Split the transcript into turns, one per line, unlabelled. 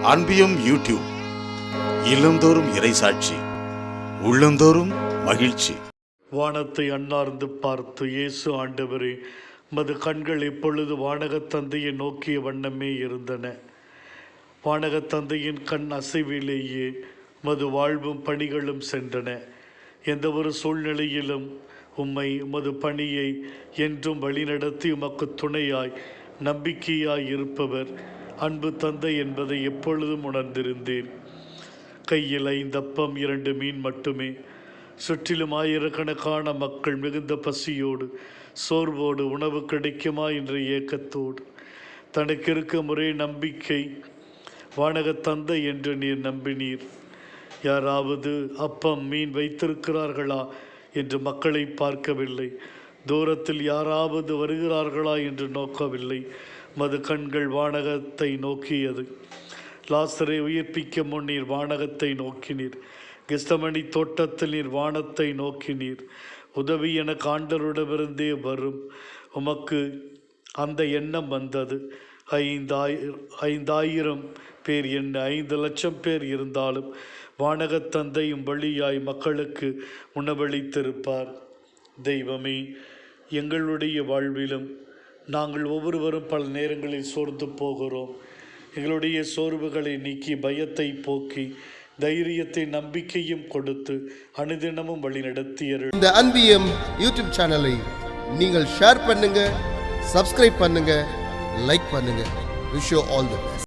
அன்பியம் YouTube. இல்லந்தோறும் இறைசாட்சி, உள்ளந்தோறும் மகிழ்ச்சி.
வானத்தை அண்ணார்ந்து பார்த்து, இயேசு ஆண்டவரே, மது கண்கள் இப்பொழுது வானகத் தந்தையை நோக்கிய வண்ணமே இருந்தன. வானகத் தந்தையின் கண் அசைவிலேயே மது வாழ்வும் பணிகளும் சென்றன. எந்த ஒரு சூழ்நிலையிலும் உம்மை உமது பணியை என்றும் வழிநடத்தி உமக்கு துணையாய் நம்பிக்கையாய் இருப்பவர் அன்பு தந்தை என்பதை எப்பொழுதும் உணர்ந்திருந்தேன். கையில் 5 அப்பம் 2 மீன் மட்டுமே. சுற்றிலும் ஆயிரக்கணக்கான மக்கள் மிகுந்த பசியோடு சோர்வோடு உணவு கிடைக்குமா என்ற ஏக்கத்தோடு, தனக்கு இருக்கும் ஒரே நம்பிக்கை வானகத் தந்தை என்று நீர் நம்பினீர். யாராவது அப்பம் மீன் வைத்திருக்கிறார்களா என்று மக்களை பார்க்கவில்லை. தூரத்தில் யாராவது வருகிறார்களா என்று நோக்கவில்லை. மது கண்கள் வானகத்தை நோக்கியது. லாசரை உயிர்ப்பிக்க முன் நீர் வானகத்தை நோக்கினீர். கெத்சமனி தோட்டத்தில் நீர் வானத்தை நோக்கினீர். உதவி எனக்கு ஆண்டவரிடமிருந்தே வரும். உமக்கு அந்த எண்ணம் வந்தது. 5,000 பேர் என்ன 5 லட்சம் பேர் இருந்தாலும் வானகத் தந்தையும் வழியாய் மக்களுக்கு உணவளித்திருப்பார். தெய்வமே, எங்களுடைய வாழ்விலும் நாங்கள் ஒவ்வொருவரும் பல நேரங்களில் சோர்ந்து போகிறோம். எங்களுடைய சோர்வுகளை நீக்கி, பயத்தை போக்கி, தைரியத்தை நம்பிக்கையும் கொடுத்து அனுதினமும் வழி நடத்தியர்கள்.
இந்த அன்பியம் யூடியூப் சேனலை நீங்கள் ஷேர் பண்ணுங்க, சப்ஸ்கிரைப் பண்ணுங்க, லைக் பண்ணுங்க. Wish you all the best.